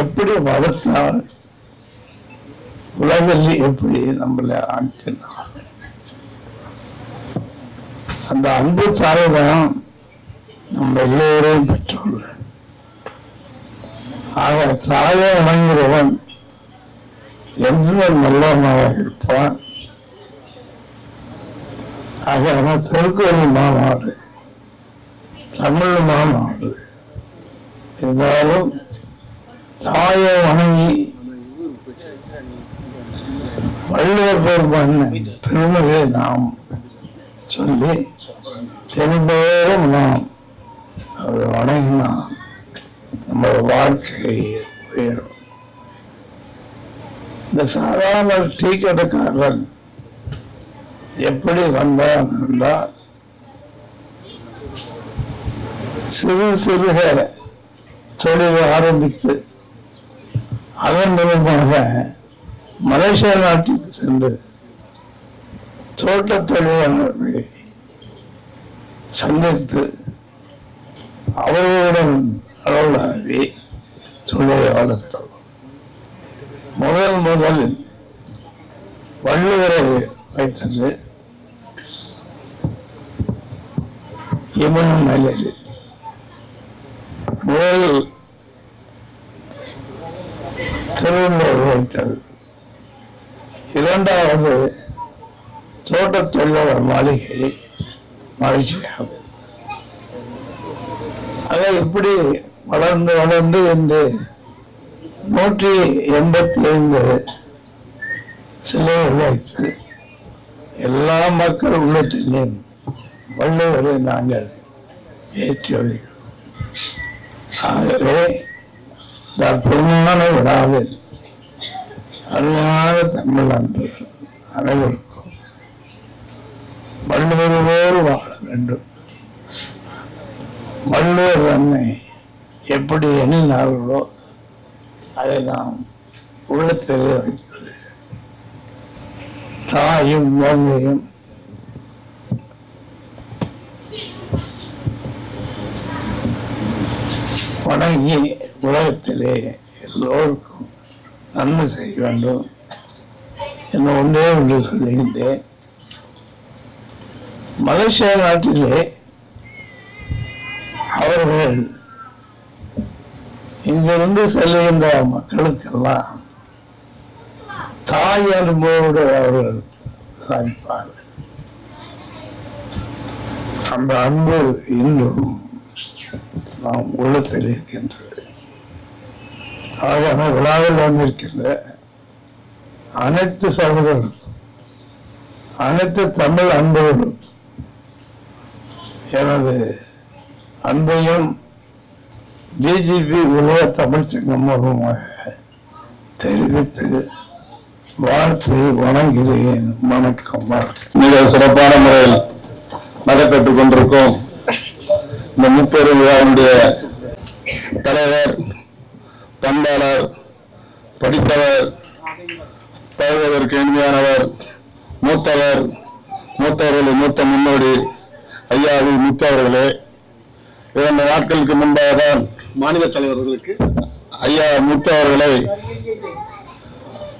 எப்படி வளர்த்தால், உலகில் எப்படி நம்மளை ஆக்கினார், அந்த அன்பு தாய்தான் நம்ம எல்லோரையும் பெற்றுள்ள. ஆக தாயை வணங்குகிறவன் என்றும் நல்லவனாக இருப்பான். ஆக திருக்குறள் மாநாடு, தமிழ் மாநாடு இருந்தாலும் தாயை வணங்கி வள்ளுவர் பெருமான பெருமையை நாம் சொல்லி தெரிந்தோறும் நாம் அதை வணங்கினா நம்ம வாழ்க்கை உயரும். இந்த சாதாரண டீ கடைக்காரன் எப்படி வந்தான் என்றால், சிறு சிறுக தொழிலை ஆரம்பித்து அதன் மூலமாக மலேசியா நாட்டுக்கு சென்று தோட்ட தொழிலாளர்களை சந்தித்து அவர்களுடன் அளவலாவி தொழிலை வளர்த்தோம். முதலில் வள்ளுவரை வைத்தது இமயமலையில். முதல் திருவள்ளுவர் வைத்தது. இரண்டாவது தோட்ட தொழிலாளர் மாளிகை மகிழ்ச்சியாகும். ஆக இப்படி வளர்ந்து வளர்ந்து என்று 185 சிலைகள் வைத்து எல்லா மக்கள் உள்ளத்திலும் வள்ளுவரை நாங்கள் ஏற்றி வருகிறோம். ஆகவே அற்புதமான விழாவில் அருமையான தமிழ் அன்பர்கள் அனைவருக்கும் வள்ளுவரோடு வாழ வேண்டும். வள்ளுவர் தன்னை எப்படி எண்ணினார்களோ அதை நாம் உள்ளத்திலே வைப்பது. தாயும் மங்கையும் வணங்கி உலகத்திலே எல்லோருக்கும் நன்மை செய்ய வேண்டும் என்று ஒன்றே ஒன்று சொல்லுகின்றேன். மலேசியா நாட்டிலே அவர்கள் இங்கிருந்து செல்லுகின்ற மக்களுக்கெல்லாம் தாய் அன்போடு அவர்கள் சமைப்பார்கள். அந்த அன்பு இன்றும் நாம் உள்ளத்தில் இருக்கின்றது. ஆக விழாவில் வந்திருக்கின்ற அனைத்து சகோதரர்கள், அனைத்து தமிழ் அன்போடு எனது அன்பையும் பிஜேபி உலக தமிழ் சங்கம் மூலமாக தெரிவித்து வாழ்த்து வணங்குகிறேன். வணக்கம். மிக சிறப்பான முறையில் நடைபெற்றுக் கொண்டிருக்கும் இந்த முப்பெரு விழாவுடைய தலைவர், பண்பாளர், படித்தவர், பழகுவதற்கு இனிமையானவர், மூத்தவர்களின் மூத்த முன்னோடி ஐயாவி முத்து அவர்களே, 2 நாட்களுக்கு முன்பாக தான் மாநில தலைவர்களுக்கு ஐயா முத்து அவர்களை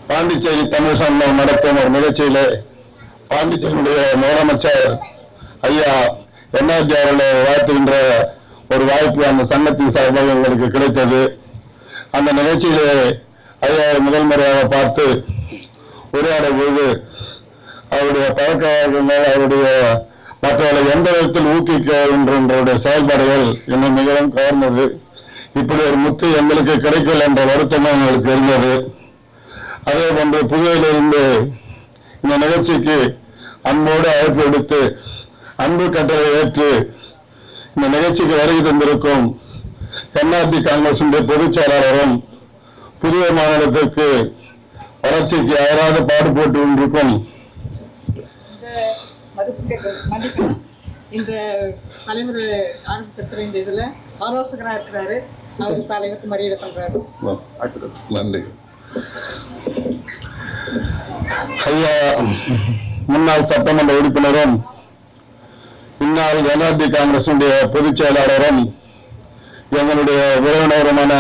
பாண்டிச்சேரி தமிழ் சங்கம் நடத்தும் ஒரு நிகழ்ச்சியிலே பாண்டிச்சேரியுடைய முதலமைச்சர் ஐயா என்ஆர்ஜி அவர்களை வாழ்த்துகின்ற ஒரு வாய்ப்பு அந்த சங்கத்தின் சார்பாக எங்களுக்கு கிடைத்தது. அந்த நிகழ்ச்சியிலே ஐயா முதல் முறையாக பார்த்து உரையாடும் பொழுது அவருடைய பழக்க வழக்கங்கள், அவருடைய மற்றவர்களை எந்த விதத்தில் ஊக்குவிக்கின்ற செயல்பாடுகள் என்னை மிகவும் கவர்ந்தது. இப்படி ஒரு முத்து எங்களுக்கு கிடைக்கல என்ற வருத்தமும் எங்களுக்கு இருந்தது. அதே போன்று புதுவையிலிருந்து இந்த நிகழ்ச்சிக்கு அன்போடு அழைப்பு விடுத்து அன்பு கட்டளை ஏற்று இந்த நிகழ்ச்சிக்கு வருகை தந்திருக்கும் என்ஆர்டி காங்கிரசுடைய பொதுச் செயலாளரும் புதுவை மாநிலத்திற்கு வளர்ச்சிக்கு அயராது பாடுபட்டு கொண்டிருக்கும் இந்த தலைவர் ஆரம்பித்திருக்கிற இந்த இதுல ஆலோசகராக இருக்கிறாரு. அவருக்கு தலைவருக்கு மரியாதை பண்றாரு. நன்றி. ஐயா முன்னாள் சட்டமன்ற உறுப்பினரும் இந்நாள் என்ஆர்டி காங்கிரசுடைய பொதுச் செயலாளரும் எங்களுடைய உறவினருமான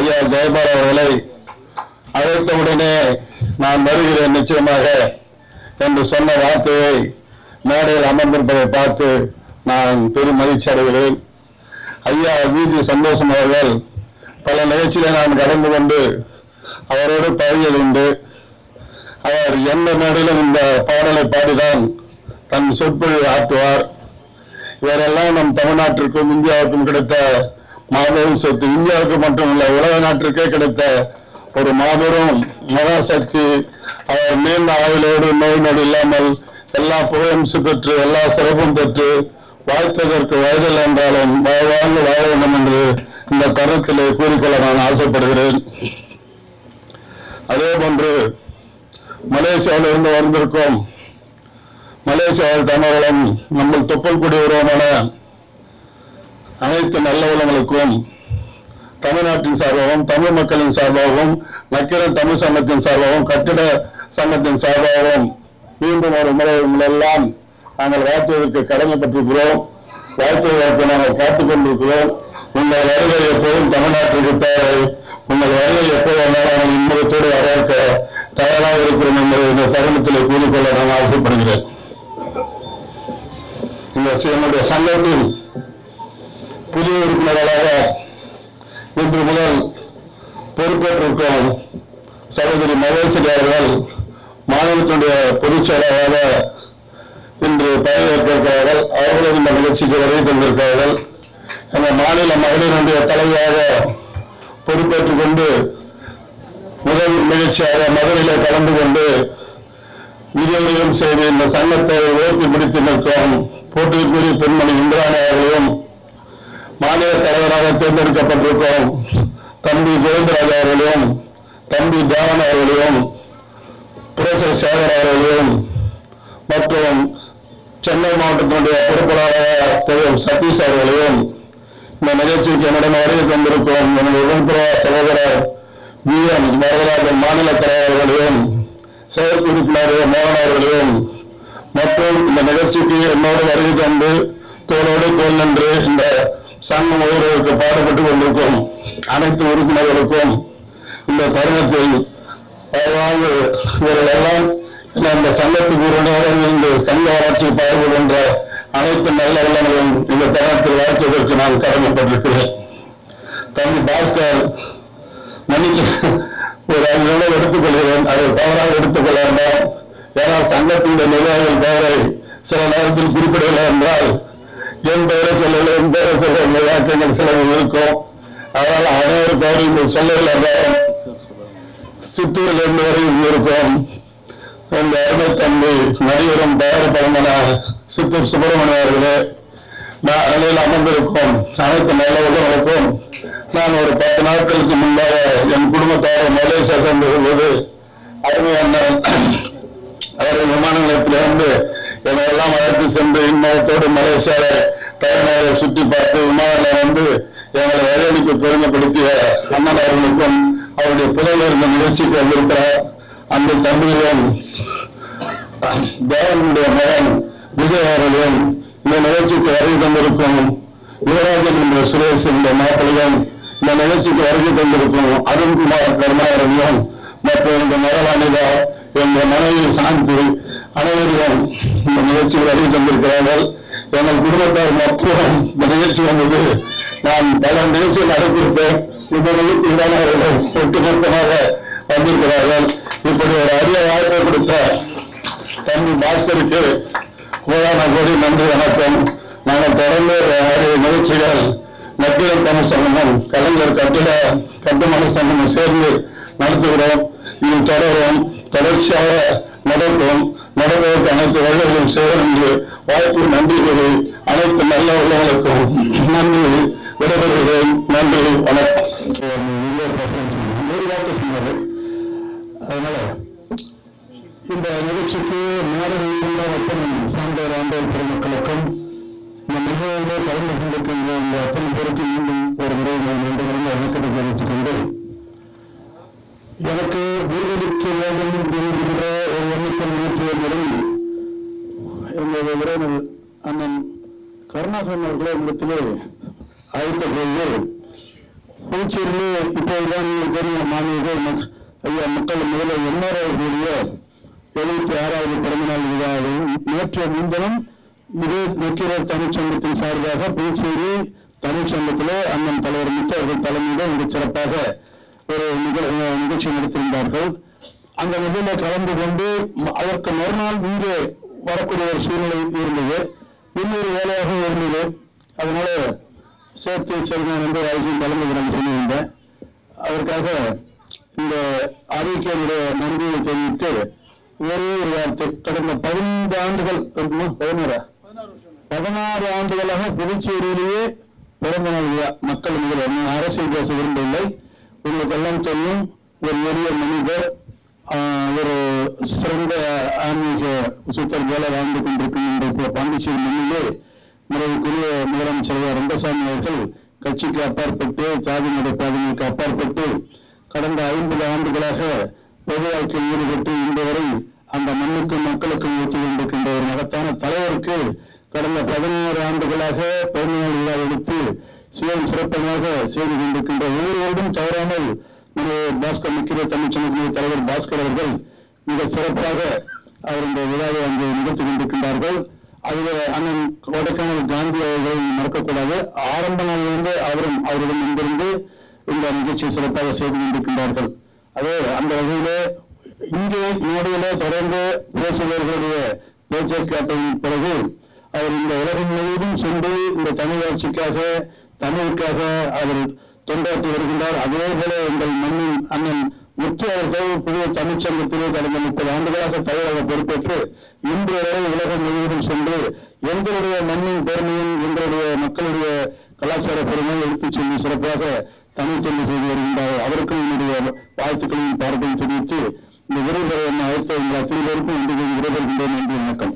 ஐயா ஜெயபால் அவர்களை அழைத்தவுடனே நான் வருகிறேன் நிச்சயமாக என்று சொன்ன வார்த்தையை மேடையில் அமர்ந்திருப்பதை பார்த்து நான் பெரும் மகிழ்ச்சி அடைகிறேன். ஐயா விஜி சந்தோஷம் அவர்கள் பல நிகழ்ச்சியில நான் கடந்து கொண்டு அவரோடு பழகியது உண்டு. அவர் எந்த மேடையிலும் இந்த பாடலை பாடிதான் தன் சொற்பொழிவு ஆற்றுவார். இவரெல்லாம் நம் தமிழ்நாட்டிற்கும் இந்தியாவுக்கும் கிடைத்த மாபெரும் சொத்து. இந்தியாவுக்கு மட்டுமல்ல, உலக நாட்டிற்கே கிடைத்த ஒரு மாபெரும் மகாசக்தி. அவர் நீண்ட ஆயுளோடு நோய் நொடி இல்லாமல் எல்லா புகழும் பெற்று எல்லா சிறப்பும் பெற்று வாழ்த்ததற்கு வயதில் என்றாலும் வாழ்ந்து வாழ வேண்டும் என்று இந்த கருத்திலே கூறிக்கொள்ள நான் ஆசைப்படுகிறேன். அதே போன்று மலேசியாவில் இருந்து வந்திருக்கும் மலேசியாவில் தமிழர்களும் நம்ம தொப்பல்குடி உருவமான அனைத்து நல்ல உள்ளங்களுக்கும் தமிழ்நாட்டின் சார்பாகவும் தமிழ் மக்களின் சார்பாகவும் நக்கீரன் தமிழ் சங்கத்தின் சார்பாகவும் கட்டிட சங்கத்தின் சார்பாகவும் மீண்டும் ஒரு முறை உங்களெல்லாம் நாங்கள் வாழ்த்துவதற்கு கடமைப்பட்டிருக்கிறோம். வாழ்த்துவதற்கு நாங்கள் காத்துக் கொண்டிருக்கிறோம். உங்கள் வருகை எப்போதும் தமிழ்நாட்டிற்கு தேவை. உங்கள் வருகை எப்போதும் நாங்கள் இன்பத்தோடு வரவேற்க தயாராக இருக்கிறோம் என்பதை இந்த தருணத்தில் கூறிக்கொள்ள நான் ஆசைப்படுகிறேன். என்னுடைய சங்கத்தில் புதிய உறுப்பினர்களாக இன்று முதல் பொறுப்பேற்றிருக்கும் சகோதரி மகேஸ்வரி அவர்கள் மாநிலத்தினுடைய பொதுச் செயலாளராக இன்று பதவியேற்றிருக்கிறார்கள். அவர்களும் இந்த நிகழ்ச்சிக்கு வருகை தந்திருக்கிறார்கள். எங்கள் மாநில மகளிருடைய தலைவராக பொறுப்பேற்றுக் கொண்டு முதல் நிகழ்ச்சியாக மதுரையிலே கலந்து கொண்டு விரிவுரையும் செய்து இந்த சங்கத்தை உயர்த்தி பிடித்து நிற்கும் போட்டிக்குரிய பெண்மணி இந்திராணி அவர்களையும், மாநில தலைவராக தேர்ந்தெடுக்கப்பட்டிருக்கும் தம்பி கோவிந்தராஜ் அவர்களையும், தம்பி தேவன் அவர்களையும், புரசர் சேகர் அவர்களையும் மற்றும் சென்னை மாவட்டத்தினுடைய பொறுப்பாளராக திரு சதீஷ் அவர்களையும் இந்த நிகழ்ச்சிக்கு என்னுடன் வருகை தந்திருக்கும் எனது உடன்பிறவா சகோதரர் வி.எம். வரதராஜன் மாநில தலைவர்களையும், செயற்குழு உறுப்பினர் மோகன் அவர்களையும் மற்றும் இந்த நிகழ்ச்சிக்கு என்னோடு வருகை தந்து தோளோடு தோல் நின்று இந்த சங்கம் உயர்வுக்கு பாடுபட்டுக் கொண்டிருக்கும் அனைத்து உறுப்பினர்களுக்கும் இந்த தருணத்தில் இவர்கள் எல்லாம் இந்த சங்கத்துக்கு இந்த சங்க வளர்ச்சியை பாடுபடுகின்ற அனைத்து நல்ல உள்ளங்களையும் இந்த தருணத்தில் வாழ்த்துவதற்கு நான் கடமைப்பட்டிருக்கிறேன். தம்பி பாஸ்கர் மன்னிக்க ஒரு 5 நிமிடம் எடுத்துக்கொள்கிறேன். அதை தவறாக எடுத்துக்கொள்ள வேண்டாம். ஏனால் சங்கத்தினுடைய நிர்வாகிகள் பெயரை சில நேரத்தில் குறிப்பிடவில்லை என்றால் என் பெயரை சொல்லலை, என் பெயரை சொல்ல விளையாட்டுகள் சிலவு இருக்கும். அதனால் அனைவரும் பெயரையும் சொல்லவில்லை. சித்தூரில் இருந்து வரையும் இருக்கும் இந்த அருமை தம்பி நடிகரும் தயாரிப்பாளரான சித்தூர் சுப்பிரமணியம் அவர்களே, அணியில் அமர்ந்திருக்கும் அனைத்து நல்ல உள்ளவர்களுக்கும் நான் ஒரு 10 நாட்களுக்கு முன்பாக என் குடும்பத்தோடு மலேசியா சென்றிருந்தது. அருமையான அவர்கள் விமான நிலையத்திலிருந்து என்னை எல்லாம் அழைத்து சென்று இன்மயத்தோடு மலேசியாவை தலைநகரை சுற்றி பார்த்து விமான நிலையம் வந்து எங்களை வரவேற்பு பெருமைப்படுத்திய அண்ணன் அவர்களுக்கும் அவருடைய புதல் இருந்த நிகழ்ச்சிக்கு வந்திருக்கிறார். அந்த தம்பியும் தேவனுடைய மகன் விஜய் அவர்களும் இந்த நிகழ்ச்சிக்கு வருகை தந்திருக்கும் யுவராஜன் என்ற சுரேஷ் என்ற மாப்பிள்ளையும் இந்த நிகழ்ச்சிக்கு வருகை தந்திருக்கும் அருண்குமார் கருணாகரனையும் மற்றும் இந்த மகள் அனிதா என்ற மனைவி சாந்தி அனைவரும் இந்த நிகழ்ச்சிக்கு வருகை தந்திருக்கிறார்கள். எங்கள் குடும்பத்தார் மொத்தம் இந்த நிகழ்ச்சி வந்தது. நான் பல நிகழ்ச்சிகள் நடத்தியிருப்பேன். இந்த நிகழ்ச்சியில்தான் அவர்கள் ஒட்டுமொத்தமாக வந்திருக்கிறார்கள். இப்படி ஒரு அரிய வாய்ப்பை கொடுத்த தம்பி பாஸ்கருக்கு கோடான கோடி நன்றி வணக்கம். நாங்கள் தொடர்ந்து நிகழ்ச்சிகள் நக்கீரர் தமிழ் சங்கமும் கலைஞர் கட்டுமான சங்கமும் சேர்ந்து நடத்துகிறோம். இது தொடர்ச்சியாக நடப்பதற்கு அனைத்து வழிகளும் செய்வோம் என்று வாய்ப்பு நன்றி கூறி அனைத்து நல்ல உள்ளவர்களுக்கும் நன்றி விடைபெறுகிறேன். நன்றி, வணக்கம். அதனால இந்த நிகழ்ச்சிக்கு மேடையில் சார்ந்தோர் ஆண்டோர் பெருமக்களுக்கும் இந்த நிகழ்வுகளை கலந்து கொண்டிருக்கின்ற இந்த அத்தனை பேருக்கு மீண்டும் ஒரு முறை நன்றிகளை வணக்கத்தை தெரிவித்துக் கொண்டு எனக்கு விருதளிக்க வேண்டும் என்கின்ற ஒரு எண்ணிக்கை நிகழ்ச்சிகளிலும் என்னுடைய உறவினர் அண்ணன் கருணாகரன் அவர்களை இடத்திலே அழைத்த போது புதுச்சேரியிலே இப்போதுதான் தெரியும் மாநில ஐயா மக்கள் முதல்வர் எம்ஆர் அவர்களுடைய 76வது பிறந்தநாள் விழாவையும் நேற்றைய முன்தினம் இதே நக்கீரர் தமிழ்ச்சங்கத்தின் சார்பாக புதுச்சேரி தமிழ்ச்சங்கத்திலே அண்ணன் தலைவர் முத்து அவர்கள் தலைமையிலே மிக சிறப்பாக ஒரு நிகழ்ச்சி நடத்தியிருந்தார்கள். அந்த நிகழ்ச்சியில் கலந்து கொண்டு அதற்கு மறுநாள் இங்கே வரக்கூடிய ஒரு சூழ்நிலை இருந்தது. இன்னொரு வேலையாக இருந்தது. அதனால சேர்த்து செல்வன் என்று அரசின் தலைமைக்கு நான் சொல்லியிருந்தேன். அதற்காக இந்த அறிக்கையுடைய நன்றியை தெரிவித்து ஒரே ஒரு வார்த்தை, கடந்த 15 ஆண்டுகள் 16 ஆண்டுகளாக புதுச்சேரியிலேயே பிறந்த நாள் விழா மக்கள் முதல் அரசியல் பேச விரும்பவில்லை. உங்களுக்கு எல்லாம் தெரியும், ஒரு எளிய மனிதர், ஒரு சிறந்த ஆன்மீக சுத்தர் போல வாழ்ந்து கொண்டிருக்கின்ற பாண்டிச்சேரி மண்ணிலே மறைவுக்குரிய முதலமைச்சர் ரங்கசாமி அவர்கள் கட்சிக்கு அப்பாற்பட்டு சாதி மத பாதங்களுக்கு அப்பாற்பட்டு கடந்த 50 ஆண்டுகளாக பொது வாழ்க்கையில் ஈடுபட்டு இன்று வரை அந்த மண்ணுக்கும் மக்களுக்கும் ஊற்றி கொண்டிருக்கின்ற ஒரு மகத்தான தலைவருக்கு கடந்த 16 ஆண்டுகளாக பிறந்தநாள் விழா எடுத்து சிறப்பாக செய்து கொண்டிருக்கின்ற ஒவ்வொருவரும் தவறாமல் பாஸ்கர் நக்கீரர் தமிழ்ச்சங்கத்தின் தலைவர் பாஸ்கர் அவர்கள் மிக சிறப்பாக அவர் இந்த விழாவை அங்கு நிகழ்த்தி கொண்டிருக்கின்றார்கள். அதில் அண்ணன் கொடைக்கானல் காந்தி அவர்களை மறக்கக்கூடாது. ஆரம்ப நாளிலிருந்து அவரிடம் இங்கிருந்து இந்த நிகழ்ச்சியை சிறப்பாக செய்து கொண்டிருக்கின்றார்கள். அதே அந்த வகையிலே இங்கே நாடுகளே தொடர்ந்து பேசுபவர்களுடைய பேச்சை காட்டின பிறகு அவர் இந்த உலகம் முழுவதும் சென்று இந்த தமிழ் ஆட்சிக்காக தமிழுக்காக அவர் தொண்டாற்றி வருகின்றார். அதே போல எங்கள் மண்ணின் அண்ணன் முத்து அவர்கள் புதிய தமிழ்ச்சங்கத்திலே கடந்த 30 ஆண்டுகளாக தலைவராக பொறுப்பேற்று இன்று வரை உலகம் முழுவதும் சென்று எங்களுடைய மண்ணின் பெருமையும் எங்களுடைய மக்களுடைய கலாச்சார பெருமையை எடுத்துச் சொல்லி சிறப்பாக தமிழ் தொண்டு செய்து வருகின்றார். அவருக்கும் என்னுடைய வாழ்த்துக்களையும் பார்வையும் தெரிவித்து இந்த விரைவு அழைத்த எங்கள் அத்தனை பேருக்கும் இன்று விரைவுகின்றேன். நன்றி, வணக்கம்.